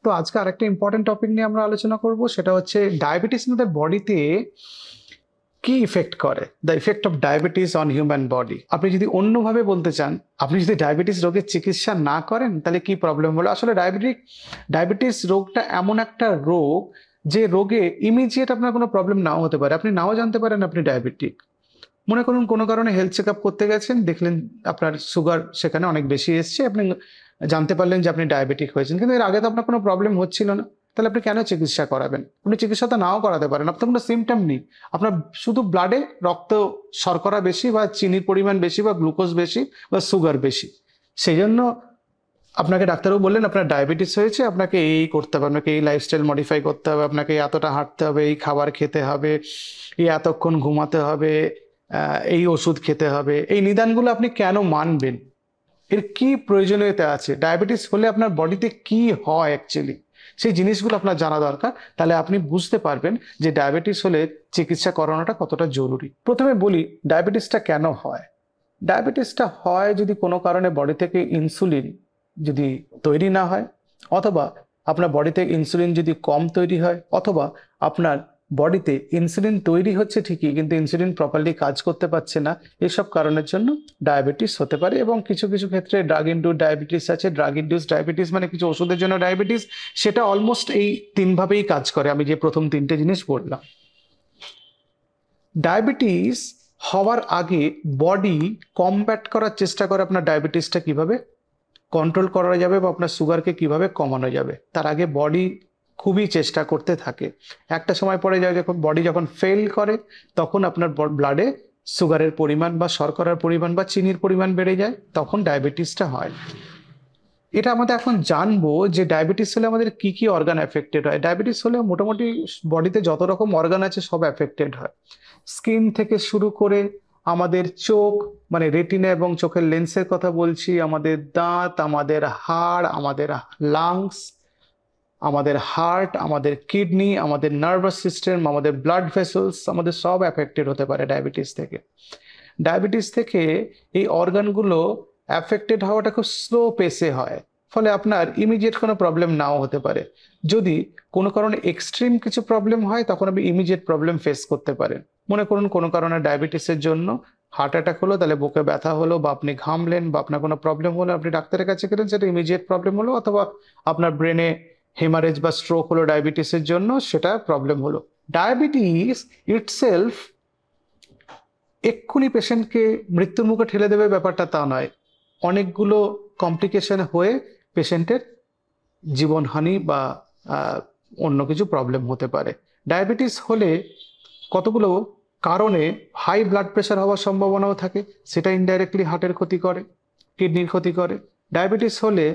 তো আজকে আরেকটা ইম্পর্টেন্ট টপিক নিয়ে আমরা আলোচনা করব, সেটা হচ্ছে ডায়াবেটিস আমাদের বডিতে কি ইফেক্ট করে, the effect of diabetes on human body. আপনি যদি অন্যভাবে বলতে চান, আপনি যদি ডায়াবেটিস রোগের চিকিৎসা না করেন তাহলে কি প্রবলেম হলো। আসলে ডায়াবেটিস রোগটা এমন একটা রোগ যে রোগে ইমিডিয়েট আপনার কোনো প্রবলেম নাও হতে পারে, আপনি নাও জানতে পারেন আপনি ডায়াবেটিক। মনে করুন কোনো কারণে হেলথ চেক আপ করতে গেছেন, দেখলেন আপনার সুগার সেখানে অনেক বেশি এসছে, আপনি জানতে পারলেন যে আপনি ডায়াবেটিক হয়েছেন, কিন্তু এর আগে তো আপনার কোনো প্রবলেম হচ্ছিল না। তাহলে আপনি কেন চিকিৎসা করাবেন? আপনি চিকিৎসা তো নাও করাতে পারেন, আপনার কোনো সিমটম নেই, আপনার শুধু ব্লাডে রক্ত শর্করা বেশি বা চিনির পরিমাণ বেশি বা গ্লুকোজ বেশি বা সুগার বেশি, সেই জন্য আপনাকে ডাক্তারবাবু বললেন আপনার ডায়াবেটিস হয়েছে, আপনাকে এই করতে হবে, আপনাকে এই লাইফস্টাইল মডিফাই করতে হবে, আপনাকে এতটা হাঁটতে হবে, এই খাবার খেতে হবে, এই এতক্ষণ ঘুমাতে হবে, এই ওষুধ খেতে হবে। এই নিদানগুলো আপনি কেন মানবেন? এর কি প্রয়োজনীয়তা আছে? ডায়াবেটিস হলে আপনার বডিতে কি হয় অ্যাকচুয়ালি, সেই জিনিসগুলো আপনার জানা দরকার। তাহলে আপনি বুঝতে পারবেন যে ডায়াবেটিস হলে চিকিৎসা করানোটা কতটা জরুরি। প্রথমে বলি ডায়াবেটিসটা কেন হয়। ডায়াবেটিসটা হয় যদি কোনো কারণে বডি থেকে ইনসুলিন যদি তৈরি না হয়, অথবা আপনার বডিতে ইনসুলিন যদি কম তৈরি হয়, অথবা আপনার বডিতে ইনসুলিন তৈরি হচ্ছে ঠিকই কিন্তু ইনসুলিন প্রপারলি কাজ করতে পারছে না, এসব কারণের জন্য ডায়াবেটিস হতে পারে। এবং কিছু কিছু ক্ষেত্রে ড্রাগ ইনডিউসড ডায়াবেটিস আছে। ড্রাগ ইনডিউসড ডায়াবেটিস মানে কিছু ওষুধের জন্য ডায়াবেটিস, সেটা অলমোস্ট এই তিনভাবেই কাজ করে, আমি যে প্রথম তিনটে জিনিস বললাম। ডায়াবেটিস হওয়ার আগে বডি কমব্যাট করার চেষ্টা করে আপনার ডায়াবেটিসটা কিভাবে কন্ট্রোল করা যাবে বা আপনার সুগারকে কিভাবে কমানো যাবে, তার আগে বডি খুবই চেষ্টা করতে থাকে। একটা সময় পরে যায় যখন বডি যখন ফেল করে, তখন আপনার ব্লাডে সুগারের পরিমাণ বা শর্করার পরিমাণ বা চিনির পরিমাণ বেড়ে যায়, তখন ডায়াবেটিসটা হয়। এটা আমাদের এখন জানবো যে ডায়াবেটিস হলে আমাদের কি কি অর্গান এফেক্টেড হয়। ডায়াবেটিস হলে মোটামুটি বডিতে যত রকম অর্গান আছে সব এফেক্টেড হয়। স্কিন থেকে শুরু করে আমাদের চোখ, মানে রেটিনা এবং চোখের লেন্সের কথা বলছি, আমাদের দাঁত, আমাদের হাড়, আমাদের লাংস, আমাদের হার্ট, আমাদের কিডনি, আমাদের নার্ভাস সিস্টেম, আমাদের ব্লাড ভেসেলস, আমাদের সব এফেক্টেড হতে পারে ডায়াবেটিস থেকে। ডায়াবেটিস থেকে এই অর্গানগুলো অ্যাফেক্টেড হওয়াটা খুব স্লো পেসে হয়, ফলে আপনার ইমিডিয়েট কোনো প্রবলেম নাও হতে পারে। যদি কোনো কারণে এক্সট্রিম কিছু প্রবলেম হয় তখন আপনি ইমিডিয়েট প্রবলেম ফেস করতে পারেন। মনে করুন কোনো কারণে ডায়াবেটিসের জন্য হার্ট অ্যাটাক হলো, তাহলে বুকে ব্যথা হলো, বা আপনি ঘামলেন, বা আপনার কোনো প্রবলেম হলো, আপনি ডাক্তারের কাছে গেলেন, সেটা ইমিডিয়েট প্রবলেম হলো, অথবা আপনার ব্রেনে হেমারেজ বা স্ট্রোক হলো ডায়াবেটিসের জন্য, সেটা প্রবলেম হলো। ডায়াবেটিস ইটসেলফ এক্ষুনি পেশেন্টকে মৃত্যুর মুখে ঠেলে দেবে ব্যাপারটা তা নয়, অনেকগুলো কমপ্লিকেশন হয়ে পেশেন্টের জীবনহানি বা অন্য কিছু প্রবলেম হতে পারে। ডায়াবেটিস হলে কতগুলো কারণে হাই ব্লাড প্রেশার হওয়ার সম্ভাবনাও থাকে, সেটা ইনডাইরেক্টলি হার্টের ক্ষতি করে, কিডনির ক্ষতি করে। ডায়াবেটিস হলে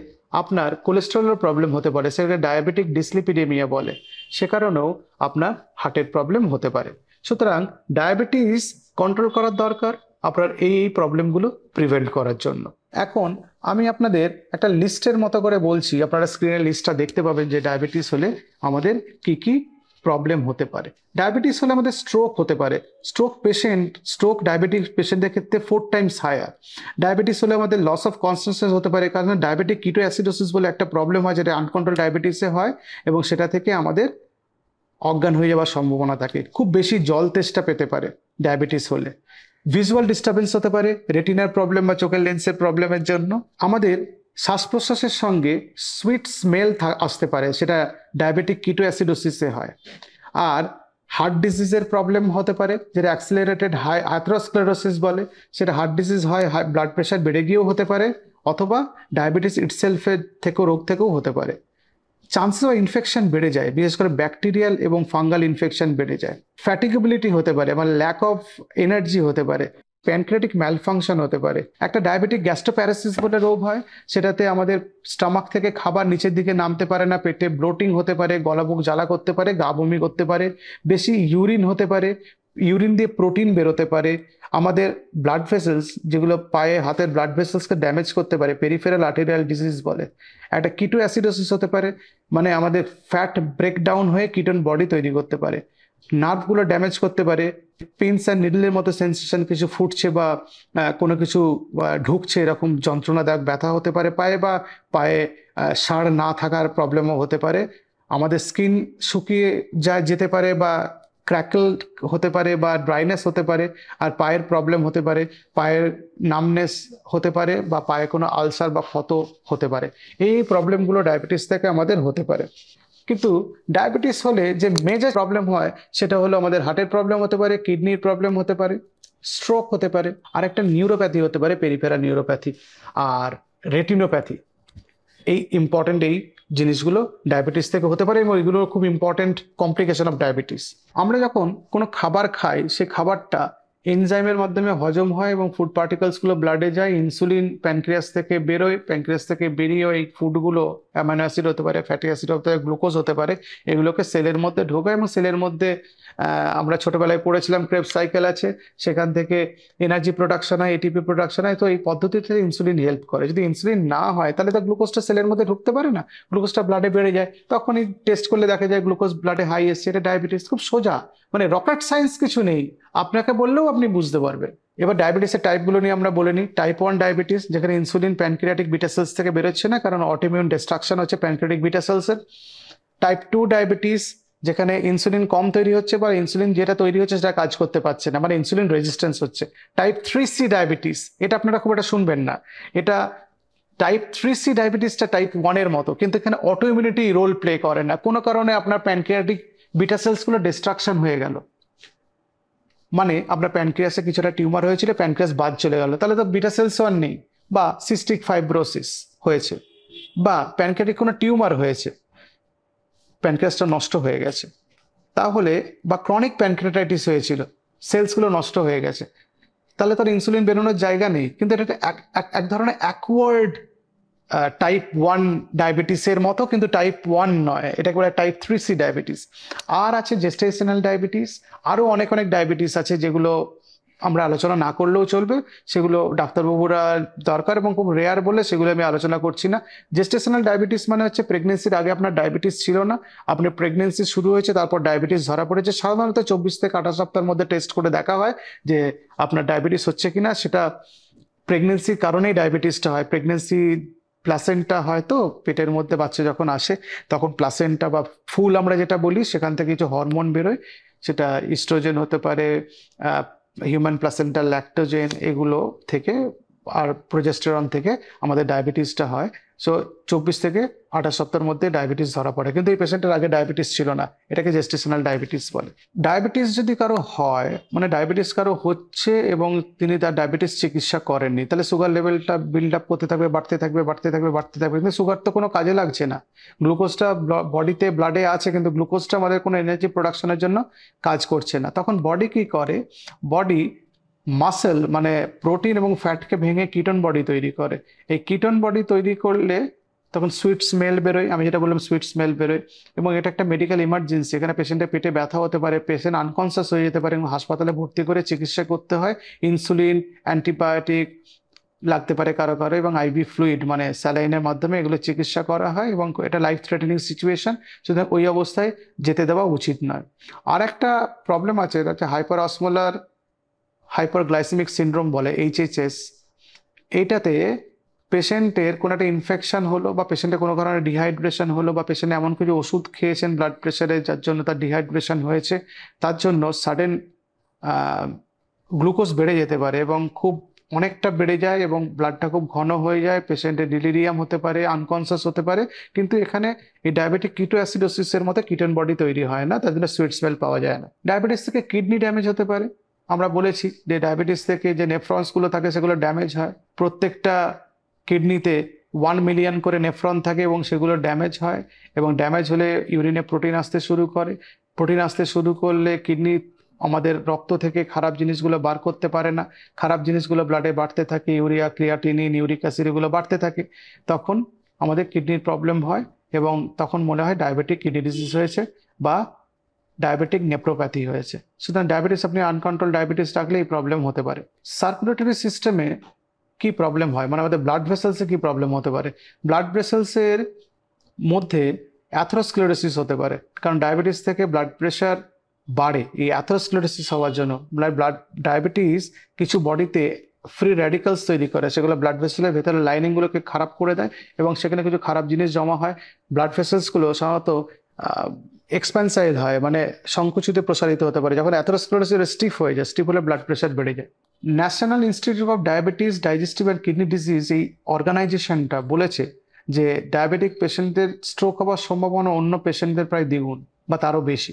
আপনার কোলেস্টেরলের প্রবলেম হতে পারে, সেটা ডায়াবেটিক ডিসলিপিডেমিয়া বলে, সে কারণেও আপনার হার্টের প্রবলেম হতে পারে। সুতরাং ডায়াবেটিস কন্ট্রোল করার দরকার আপনার এই প্রবলেমগুলো প্রিভেন্ট করার জন্য। এখন আমি আপনাদের একটা লিস্টের মতো করে বলছি, আপনারা স্ক্রিনের লিস্টটা দেখতে পাবেন যে ডায়াবেটিস হলে আমাদের কি কি প্রবলেম হতে পারে। ডায়াবেটিস হলে আমাদের স্ট্রোক হতে পারে। স্ট্রোক ডায়াবেটিক পেশেন্টদের ক্ষেত্রে 4 টাইমস হায়ার। ডায়াবেটিস হলে আমাদের লস অফ কনসিয়াসনেস হতে পারে, কারণ ডায়াবেটিক কিটোঅ্যাসিডোসিস বলে একটা প্রবলেম হয় যেটা আনকন্ট্রোল ডায়াবেটিসে হয়, এবং সেটা থেকে আমাদের অজ্ঞান হয়ে যাওয়ার সম্ভাবনা থাকে। খুব বেশি জল তেষ্টা পেতে পারে ডায়াবেটিস হলে। ভিজুয়াল ডিস্টারবেন্স হতে পারে রেটিনার প্রবলেম বা চোখের লেন্সের প্রবলেমের জন্য। আমাদের শ্বাস প্রশ্বাসের সঙ্গে সুইট স্মেল আসতে পারে, সেটা ডায়াবেটিক কিটোঅ্যাসিডোসিসে হয়। আর হার্ট ডিজিজের প্রবলেম হতে পারে, যেটা অ্যাক্সিলারেটেড আথেরোস্ক্লেরোসিস বলে, সেটা হার্ট ডিজিজ হয়, ব্লাড প্রেশার বেড়ে গিয়েও হতে পারে, অথবা ডায়াবেটিস ইটসেলফের থেকেও রোগ থেকেও হতে পারে। চান্সেস অফ ইনফেকশন বেড়ে যায়, বিশেষ করে ব্যাকটেরিয়াল এবং ফাঙ্গাল ইনফেকশন বেড়ে যায়। ফ্যাটিগেবিলিটি হতে পারে, মানে ল্যাক অফ এনার্জি হতে পারে। প্যানক্রিয়াটিক ম্যালফাংশন হতে পারে। একটা ডায়াবেটিক গ্যাস্ট্রোপ্যারাসিস বলে রোগ হয়, সেটাতে আমাদের স্টমাক থেকে খাবার নিচের দিকে নামতে পারে না, পেটে ব্লোটিং হতে পারে, গলা বুক জ্বালা করতে পারে, গা বমি করতে পারে, বেশি ইউরিন হতে পারে, ইউরিন দিয়ে প্রোটিন বেরোতে পারে। আমাদের ব্লাড ভেসেলস, যেগুলো পায়ে হাতের ব্লাড ভেসেলসকে ড্যামেজ করতে পারে, পেরিফেরাল আর্টেরিয়াল ডিজিজ বলে। একটা কিটোঅ্যাসিডোসিস হতে পারে, মানে আমাদের ফ্যাট ব্রেকডাউন হয়ে কিটোন বডি তৈরি করতে পারে। নার্ভগুলো ড্যামেজ করতে পারে, পিনস অ্যান্ড নিডলের মতো সেন্সেশন, কিছু ফুটছে বা কোনো কিছু ঢুকছে এরকম যন্ত্রণাদায়ক ব্যথা হতে পারে পায়ে, বা পায়ে সার না থাকার প্রবলেমও হতে পারে। আমাদের স্কিন শুকিয়ে যেতে পারে বা ক্র্যাকল হতে পারে বা ড্রাইনেস হতে পারে, আর পায়ের প্রবলেম হতে পারে, পায়ের নামনেস হতে পারে বা পায়ে কোনো আলসার বা ক্ষত হতে পারে। এই প্রবলেমগুলো ডায়াবেটিস থেকে আমাদের হতে পারে। কিন্তু ডায়াবেটিস হলে যে মেজর প্রবলেম হয় সেটা হলো আমাদের হার্টের প্রবলেম হতে পারে, কিডনির প্রবলেম হতে পারে, স্ট্রোক হতে পারে, আর একটা নিউরোপ্যাথি হতে পারে, পেরিফেরাল নিউরোপ্যাথি আর রেটিনোপ্যাথি। এই ইম্পর্টেন্ট এই জিনিসগুলো ডায়াবেটিস থেকে হতে পারে এবং এগুলো খুব ইম্পর্টেন্ট কমপ্লিকেশন অফ ডায়াবেটিস। আমরা যখন কোনো খাবার খাই, সে খাবারটা এনজাইমের মাধ্যমে হজম হয় এবং ফুড পার্টিকেলসগুলো ব্লাডে যায়, ইনসুলিন প্যানক্রিয়াস থেকে বেরোয়, প্যানক্রিয়াস থেকে বেরিয়ে এই ফুডগুলো অ্যামাইনো অ্যাসিড হতে পারে, ফ্যাটি অ্যাসিড হতে পারে, গ্লুকোজ হতে পারে, এগুলোকে সেলের মধ্যে ঢোকায় এবং সেলের মধ্যে আমরা ছোটবেলায় পড়েছিলাম ক্রেবস সাইকেল আছে, সেখান থেকে এনার্জি প্রোডাকশন হয়, এটিপি প্রোডাকশন হয়। তো এই পদ্ধতিতে ইনসুলিন হেল্প করে। যদি ইনসুলিন না হয় তাহলে তো গ্লুকোজটা সেলের মধ্যে ঢুকতে পারে না, গ্লুকোজটা ব্লাডে বেড়ে যায়, তখনই টেস্ট করলে দেখা যায় গ্লুকোজ ব্লাডে হাই এসছে, এটা ডায়াবেটিস। খুব সোজা, মানে রকেট সায়েন্স কিছু নেই, আপনাকে বললেও আপনি বুঝতে পারবেন। এবার ডায়াবেটিসের টাইপগুলো নিয়ে আমরা বলে নিই। টাইপ 1 ডায়াবেটিস, যেখানে ইনসুলিন প্যানক্রিয়াটিক বিটা সেলস থেকে বেরোচ্ছে না, কারণ অটোইমিউন ডিস্ট্রাকশন হচ্ছে প্যানক্রিয়াটিক বিটা সেলসের। টাইপ 2 ডায়াবেটিস, যেখানে ইনসুলিন কম তৈরি হচ্ছে বা ইনসুলিন যেটা তৈরি হচ্ছে সেটা কাজ করতে পারছে না, মানে ইনসুলিন রেজিস্ট্যান্স হচ্ছে। টাইপ 3C ডায়াবেটিস, এটা আপনারা খুব একটা শুনবেন না। এটা টাইপ 3C ডায়াবেটিসটা টাইপ 1 এর মতো, কিন্তু এখানে অটোইমিউনিটি রোল প্লে করে না। কোনো কারণে আপনার প্যানক্রিয়াটিক বিটা সেলসগুলো ডিস্ট্রাকশন হয়ে গেল, মানে আপনার প্যানক্রিয়াসে কিছুটা টিউমার হয়েছিল, প্যানক্রিয়াস বাদ চলে গেল, তাহলে তো বিটা সেলস আর নেই। বা সিস্টিক ফাইব্রোসিস হয়েছে, বা প্যানক্রিয়াটিক কোনো টিউমার হয়েছে, প্যানক্রিয়াসটা নষ্ট হয়ে গেছে তাহলে, বা ক্রনিক প্যানক্রিয়াটাইটিস হয়েছিল, সেলসগুলো নষ্ট হয়ে গেছে, তাহলে তার ইনসুলিন বেরোনোর জায়গা নেই। কিন্তু এটা এক ধরনের অ্যাকওয়ার্ড টাইপ 1 ডায়াবেটিসের মতো, কিন্তু টাইপ 1 নয়, এটাকে বলে টাইপ 3C ডায়াবেটিস। আর আছে জেস্টেশনাল ডায়াবেটিস, আরও অনেক অনেক ডায়াবেটিস আছে যেগুলো আমরা আলোচনা না করলেও চলবে, সেগুলো ডাক্তারবাবুরা দরকার এবং খুব রেয়ার বলে সেগুলো আমি আলোচনা করছি না। জেস্টেশনাল ডায়াবেটিস মানে হচ্ছে প্রেগনেন্সির আগে আপনার ডায়াবেটিস ছিল না, আপনার প্রেগনেন্সি শুরু হয়েছে, তারপর ডায়াবেটিস ধরা পড়েছে। সাধারণত 24 থেকে 28 সপ্তাহের মধ্যে টেস্ট করে দেখা হয় যে আপনার ডায়াবেটিস হচ্ছে কিনা। সেটা প্রেগনেন্সির কারণেই ডায়াবেটিসটা হয়। প্রেগনেন্সি প্লাসেন্টা হয়, তো পেটের মধ্যে বাচ্চা যখন আসে তখন প্লাসেন্টা বা ফুল আমরা যেটা বলি, সেখান থেকে কিছু হরমোন বেরোয়, সেটা ইস্ট্রোজেন হতে পারে, হিউম্যান প্লাসেন্টাল ল্যাক্টোজেন, এগুলো থেকে আর প্রোজেস্টেরন থেকে আমাদের ডায়াবেটিসটা হয়। সো 24 থেকে 28 সপ্তাহের মধ্যে ডায়াবেটিস ধরা পড়ে, কিন্তু এই পেশেন্টের আগে ডায়াবেটিস ছিল না, এটাকে জেস্টেশনাল ডায়াবেটিস বলে। ডায়াবেটিস যদি কারো হয়, মানে ডায়াবেটিস কারো হচ্ছে এবং তিনি তার ডায়াবেটিস চিকিৎসা করেননি, তাহলে সুগার লেভেলটা বিল্ড আপ করতে থাকবে, বাড়তে থাকবে, বাড়তে থাকবে, বাড়তে থাকবে, কিন্তু সুগার তো কোনো কাজে লাগছে না। গ্লুকোজটা বডিতে ব্লাডে আছে, কিন্তু গ্লুকোজটা আমাদের কোনো এনার্জি প্রোডাকশনের জন্য কাজ করছে না। তখন বডি কি করে, বডি মাসেল মানে প্রোটিন এবং ফ্যাটকে ভেঙে কিটোন বডি তৈরি করে। এই কিটোন বডি তৈরি করলে তখন সুইট স্মেল বেরোয়, আমি যেটা বললাম সুইট স্মেল বেরোয়, এবং এটা একটা মেডিকেল ইমার্জেন্সি। এখানে পেশেন্টের পেটে ব্যথা হতে পারে, পেশেন্ট আনকনসিয়াস হয়ে যেতে পারে এবং হাসপাতালে ভর্তি করে চিকিৎসা করতে হয়। ইনসুলিন, অ্যান্টিবায়োটিক লাগতে পারে কারো কারো, এবং আইভি ফ্লুইড মানে স্যালাইনের মাধ্যমে এগুলো চিকিৎসা করা হয়, এবং এটা লাইফ থ্রেটেনিং সিচুয়েশন, সুতরাং ওই অবস্থায় যেতে দেওয়া উচিত নয়। আর একটা প্রবলেম আছে, এটা হচ্ছে হাইপার অসমোলার হাইপারগ্লাইসেমিক সিন্ড্রোম বলে, HHS। এইটাতে পেশেন্টের কোনো একটা ইনফেকশন হলো, বা পেশেন্টের কোনো ধরনের ডিহাইড্রেশন হলো, বা পেশেন্ট এমন কিছু ওষুধ খেয়েছেন ব্লাড প্রেশারে যার জন্য তার ডিহাইড্রেশন হয়েছে, তার জন্য সাডেন গ্লুকোজ বেড়ে যেতে পারে এবং খুব অনেকটা বেড়ে যায় এবং ব্লাডটা খুব ঘন হয়ে যায়, পেশেন্টের ডিলিরিয়াম হতে পারে, আনকনসিয়াস হতে পারে। কিন্তু এখানে এই ডায়াবেটিক কিটোঅ্যাসিডোসিসের মতো কিটোন বডি তৈরি হয় না, তার জন্য সুইট স্মেল পাওয়া যায় না। ডায়াবেটিস থেকে কিডনি ড্যামেজ হতে পারে। আমরা বলেছি যে ডায়াবেটিস থেকে যে নেফ্রনসগুলো থাকে সেগুলো ড্যামেজ হয়। প্রত্যেকটা কিডনিতে 1 মিলিয়ন করে নেফ্রন থাকে এবং সেগুলো ড্যামেজ হয়, এবং ড্যামেজ হলে ইউরিনে প্রোটিন আসতে শুরু করে। প্রোটিন আসতে শুরু করলে কিডনি আমাদের রক্ত থেকে খারাপ জিনিসগুলো বার করতে পারে না, খারাপ জিনিসগুলো ব্লাডে বাড়তে থাকে, ইউরিয়া, ক্রিয়াটিনিন, ইউরিক অ্যাসিড এগুলো বাড়তে থাকে, তখন আমাদের কিডনির প্রবলেম হয় এবং তখন মনে হয় ডায়াবেটিক কিডনি ডিজিজ হয়েছে বা ডায়াবেটিক নেপ্রোপ্যাথি হয়েছে। সুতরাং ডায়াবেটিস, আপনি আনকন্ট্রোল ডায়াবেটিস রাখলে এই প্রবলেম হতে পারে। সার্কুলেটরি সিস্টেমে কি প্রবলেম হয়, মানে আমাদের ব্লাড ভেসেলসে কি প্রবলেম হতে পারে? ব্লাড ভেসেলসের মধ্যে অ্যাথেরোস্ক্লেরোসিস হতে পারে, কারণ ডায়াবেটিস থেকে ব্লাড প্রেশার বাড়ে এই অ্যাথেরোস্ক্লেরোসিস হওয়ার জন্য। ব্লাড ডায়াবেটিস কিছু বডিতে ফ্রি র্যাডিক্যালস তৈরি করে, সেগুলো ব্লাড ভেসেলের ভেতরে লাইনিংগুলোকে খারাপ করে দেয় এবং সেখানে কিছু খারাপ জিনিস জমা হয়। ব্লাড ভেসেলসগুলো সাধারণত এক্সপ্যান্সাইল হয়, মানে সংকুচিত প্রসারিত হতে পারে। যখন অ্যাথেরোস্ক্লেরোসিস স্টিফ হয়ে যায়, স্টিফ হলে ব্লাড প্রেশার বেড়ে যায়। National institute of diabetes, digestive and kidney disease এই অর্গানাইজেশনটা বলেছে যে ডায়াবেটিক পেশেন্টদের স্ট্রোক হওয়ার সম্ভাবনা অন্য পেশেন্টদের প্রায় দ্বিগুণ বা তারও বেশি।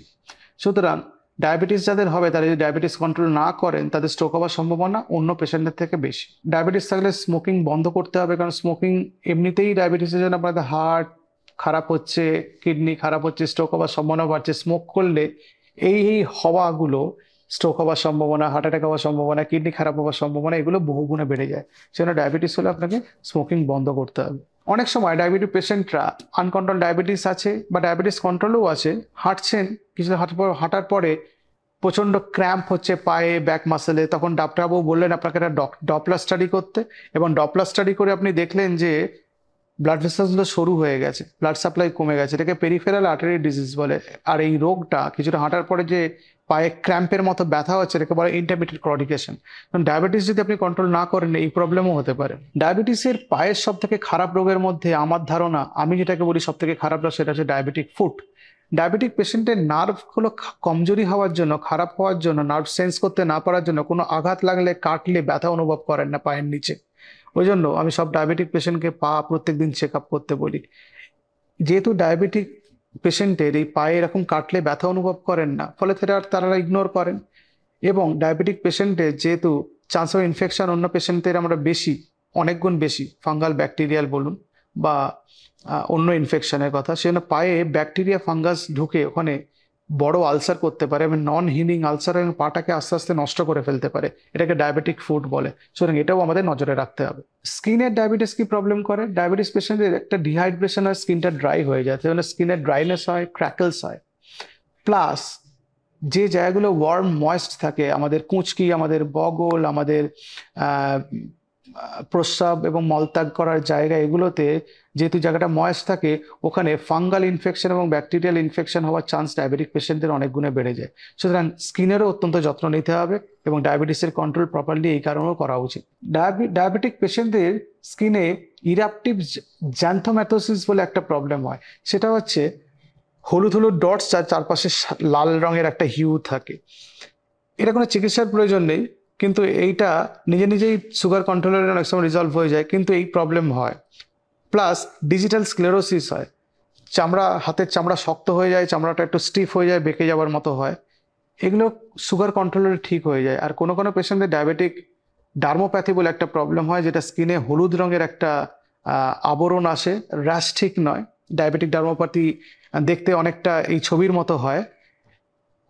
সুতরাং ডায়াবেটিস যাদের হবে, তারা যদি ডায়াবেটিস কন্ট্রোল না করেন, তাদের স্ট্রোক হওয়ার সম্ভাবনা অন্য পেশেন্টদের থেকে বেশি। ডায়াবেটিস থাকলে স্মোকিং বন্ধ করতে হবে, কারণ স্মোকিং এমনিতেই ডায়াবেটিসের জন্য আপনাদের হার্ট খারাপ হচ্ছে, কিডনি খারাপ হচ্ছে, স্ট্রোক হওয়ার সম্ভাবনা বাড়ছে। স্মোক করলে এই হওয়াগুলো, স্ট্রোক হওয়ার সম্ভাবনা, হার্ট অ্যাটাক হওয়ার সম্ভাবনা, কিডনি খারাপ হওয়ার সম্ভাবনা, এগুলো বহুগুণে বেড়ে যায়। সেজন্য ডায়াবেটিস হলে আপনাকে স্মোকিং বন্ধ করতে হবে। অনেক সময় ডায়াবেটিক পেশেন্টরা আনকন্ট্রোল ডায়াবেটিস আছে বা ডায়াবেটিস কন্ট্রোলেও আছে, হাঁটছেন, কিছু হাঁটার পরে প্রচণ্ড ক্র্যাম্প হচ্ছে পায়ে, ব্যাক মাসেলে, তখন ডাক্তারবাবু বললেন আপনাকে একটা ডপলার স্টাডি করতে, এবং ডপলার স্টাডি করে আপনি দেখলেন যে ব্লাড ভেসেলসগুলো সরু হয়ে গেছে, ব্লাড সাপ্লাই কমে গেছে। এটাকে পেরিফেরাল আর্টারি ডিজিজ বলে। আর এই রোগটা কিছুটা হাঁটার পরে যে পায়ে ক্র্যাম্পের মতো ব্যথা হচ্ছে, এটাকে বলে ইন্টারমিডিয়েট ক্লডিকেশন। কারণ ডায়াবেটিস যদি আপনি কন্ট্রোল না করেন, এই প্রবলেমও হতে পারে। ডায়াবেটিসের পায়ের সব থেকে খারাপ রোগের মধ্যে আমার ধারণা, আমি যেটাকে বলি সব থেকে খারাপ রোগ, সেটা হচ্ছে ডায়াবেটিক ফুট। ডায়াবেটিক পেশেন্টের নার্ভগুলো কমজোরি হওয়ার জন্য, খারাপ হওয়ার জন্য, নার্ভ সেন্স করতে না পারার জন্য, কোনো আঘাত লাগলে, কাটলে ব্যথা অনুভব করেন না পায়ের নিচে। ওই জন্য আমি সব ডায়াবেটিক পেশেন্টকে পা প্রত্যেকদিন চেক আপ করতে বলি। যেহেতু ডায়াবেটিক পেশেন্টের এই পায়ে এরকম কাটলে ব্যথা অনুভব করেন না, ফলে তারা ইগনোর করেন। এবং ডায়াবেটিক পেশেন্টের যেহেতু চান্স অফ ইনফেকশন অন্য পেশেন্টের আমরা বেশি, অনেক গুণ বেশি, ফাঙ্গাল, ব্যাকটেরিয়াল বলুন বা অন্য ইনফেকশনের কথা, সেজন্য পায়ে ব্যাকটেরিয়া, ফাঙ্গাস ঢুকে ওখানে বড় আলসার করতে পারে এবং নন হিলিং আলসার, এবং পাটাকে আস্তে আস্তে নষ্ট করে ফেলতে পারে। এটাকে ডায়াবেটিক ফুট বলে। সুতরাং এটাও আমাদের নজরে রাখতে হবে। স্কিনের ডায়াবেটিস কি প্রবলেম করে? ডায়াবেটিস পেশেন্টের একটা ডিহাইড্রেশন হয়, স্কিনটা ড্রাই হয়ে যায়, সেজন্য স্কিনের ড্রাইনেস হয়, ক্র্যাকলস হয়। প্লাস যে জায়গাগুলো ওয়ার্ম ময়েস্ট থাকে, আমাদের কুঁচকি, আমাদের বগল, আমাদের প্রস্রাব এবং মলত্যাগ করার জায়গা, এগুলোতে যেহেতু জায়গাটা ময়েস্ট থাকে, ওখানে ফাঙ্গাল ইনফেকশন এবং ব্যাকটেরিয়াল ইনফেকশন হওয়ার চান্স ডায়াবেটিক পেশেন্টদের অনেক গুণে বেড়ে যায়। সুতরাং স্কিনেরও অত্যন্ত যত্ন নিতে হবে এবং ডায়াবেটিসের কন্ট্রোল প্রপারলি এই কারণেও করা উচিত। ডায়াবেটিক পেশেন্টদের স্কিনে ইরাপটিভ জ্যান্থোম্যাথোসিস বলে একটা প্রবলেম হয়। সেটা হচ্ছে হলুদ হলুদ ডটস, যার চারপাশে লাল রঙের একটা হিউ থাকে। এটা কোনো চিকিৎসার প্রয়োজন নেই, কিন্তু এইটা নিজে নিজেই সুগার কন্ট্রোলের অনেক সময় রিজলভ হয়ে যায়, কিন্তু এই প্রবলেম হয়। প্লাস ডিজিটাল স্ক্লেরোসিস হয়, হাতের চামড়া শক্ত হয়ে যায়, চামড়াটা একটু স্টিফ হয়ে যায়, বেঁকে যাওয়ার মতো হয়। এগুলো সুগার কন্ট্রোলের ঠিক হয়ে যায়। আর কোনো কোনো পেশেন্টদের ডায়াবেটিক ডার্মোপ্যাথি বলে একটা প্রবলেম হয়, যেটা স্কিনে হলুদ রঙের একটা আবরণ আসে, র্যাশ ঠিক নয়। ডায়াবেটিক ডার্মোপ্যাথি দেখতে অনেকটা এই ছবির মতো হয়।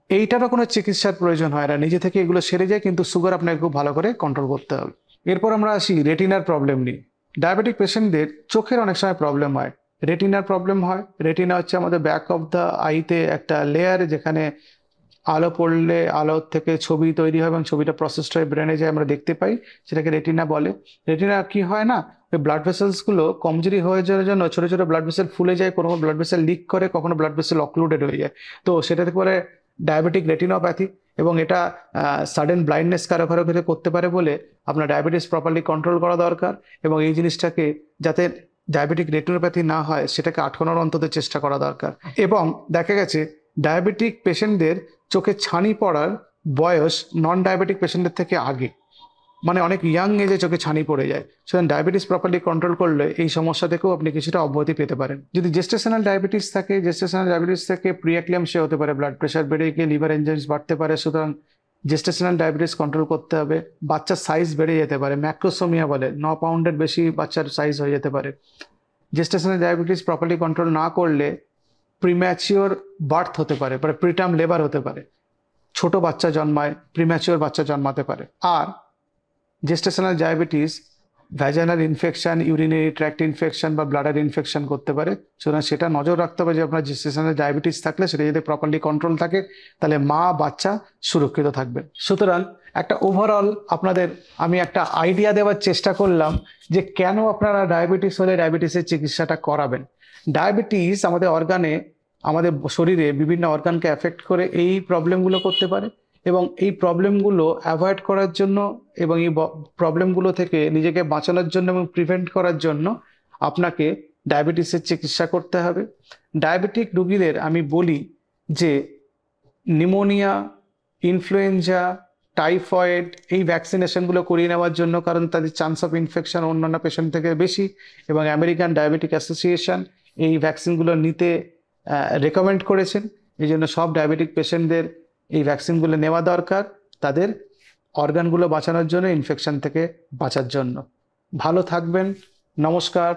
এইটারও কোনো চিকিৎসার প্রয়োজন হয় না, নিজে থেকে এগুলো সেরে যায়, কিন্তু সুগার আপনাকে খুব ভালো করে কন্ট্রোল করতে হবে। এরপর আমরা আসি রেটিনার প্রবলেম নিয়ে। ডায়াবেটিক পেশেন্টদের চোখের অনেক সময় প্রবলেম হয়, রেটিনার প্রবলেম হয়। রেটিনা হচ্ছে আমাদের ব্যাক অফ দ্য আইতে একটা লেয়ার, যেখানে আলো পড়লে আলো থেকে ছবি তৈরি হয় এবং ছবিটা প্রসেসড হয়ে ব্রেনে যায়, আমরা দেখতে পাই, সেটাকে রেটিনা বলে। রেটিনা কি হয় না, ওই ব্লাড ভেসেলসগুলো কমজোরি হয়ে যাওয়ার জন্য ছোটো ছোটো ব্লাড ভেসেল ফুলে যায়, কোনো ব্লাড ভেসেল লিক করে, কখনো ব্লাড ভেসেল অক্লুডেড হয়ে যায়। তো সেটাতে করে ডায়াবেটিক রেটিনোপ্যাথি, এবং এটা সাডেন ব্লাইন্ডনেস কারো কারো ক্ষেত্রে করতে পারে। বলে আপনার ডায়াবেটিস প্রপারলি কন্ট্রোল করা দরকার, এবং এই জিনিসটাকে যাতে ডায়াবেটিক রেটিনোপ্যাথি না হয় সেটাকে আটকানোর অন্তত চেষ্টা করা দরকার। এবং দেখা গেছে ডায়াবেটিক পেশেন্টদের চোখে ছানি পড়ার বয়স নন ডায়াবেটিক পেশেন্টের থেকে আগে, মানে অনেক ইয়াং এজে চোখে ছানি পড়ে যায়। সুতরাং ডায়াবেটিস প্রপারলি কন্ট্রোল করলে এই সমস্যা থেকেও আপনি কিছুটা অব্যাহতি পেতে পারেন। যদি জেস্টেশনাল ডায়াবেটিস থাকে, জেস্টেশনাল ডায়াবেটিস থেকে প্রিএক্লিয়ামসিয়া হতে পারে, ব্লাড প্রেশার বেড়ে গিয়ে লিভার এনজাইমস বাড়তে পারে। সুতরাং জেস্টেশনাল ডায়াবেটিস কন্ট্রোল করতে হবে। বাচ্চার সাইজ বেড়ে যেতে পারে, ম্যাক্রোসোমিয়া বলে, 9 পাউন্ডের বেশি বাচ্চার সাইজ হয়ে যেতে পারে। জেস্টেশনাল ডায়াবেটিস প্রপারলি কন্ট্রোল না করলে প্রিম্যাচিওর বার্থ হতে পারে, প্রিটার্ম লেবার হতে পারে, ছোট বাচ্চা জন্মায়, প্রিম্যাচিওর বাচ্চা জন্মাতে পারে। আর gestational diabetes vaginal infection, urinary tract infection বা ব্লাডার ইনফেকশন করতে পারে। সুতরাং সেটা নজর রাখতে হবে যে আপনার জেস্টেশনাল ডায়াবেটিস থাকলে সেটা যদি প্রপারলি কন্ট্রোল থাকে, তাহলে মা বাচ্চা সুরক্ষিত থাকবে। সুতরাং একটা ওভারঅল আপনাদের আমি একটা আইডিয়া দেওয়ার চেষ্টা করলাম যে কেন আপনারা ডায়াবেটিস হলে ডায়াবেটিসের চিকিৎসাটা করাবেন। ডায়াবেটিস আমাদের অর্গানে আমাদের শরীরে বিভিন্ন অর্গানকে অ্যাফেক্ট করে এই প্রবলেমগুলো করতে পারে। এবং এই প্রবলেমগুলো অ্যাভয়েড করার জন্য এবং এই প্রবলেমগুলো থেকে নিজেকে বাঁচানোর জন্য এবং প্রিভেন্ট করার জন্য আপনাকে ডায়াবেটিসের চিকিৎসা করতে হবে। ডায়াবেটিক রোগীদের আমি বলি যে নিউমোনিয়া, ইনফ্লুয়েঞ্জা, টাইফয়েড এই ভ্যাকসিনেশনগুলো করিয়ে নেওয়ার জন্য, কারণ তাদের চান্স অফ ইনফেকশন অন্যান্য পেশেন্ট থেকে বেশি, এবং আমেরিকান ডায়াবেটিক অ্যাসোসিয়েশন এই ভ্যাকসিনগুলো নিতে রেকমেন্ড করেছেন। এই জন্য সব ডায়াবেটিক পেশেন্টদের এই ভ্যাকসিনগুলো নেওয়া দরকার, তাদের অর্গানগুলো বাঁচানোর জন্য, ইনফেকশন থেকে বাঁচার জন্য। ভালো থাকবেন। নমস্কার।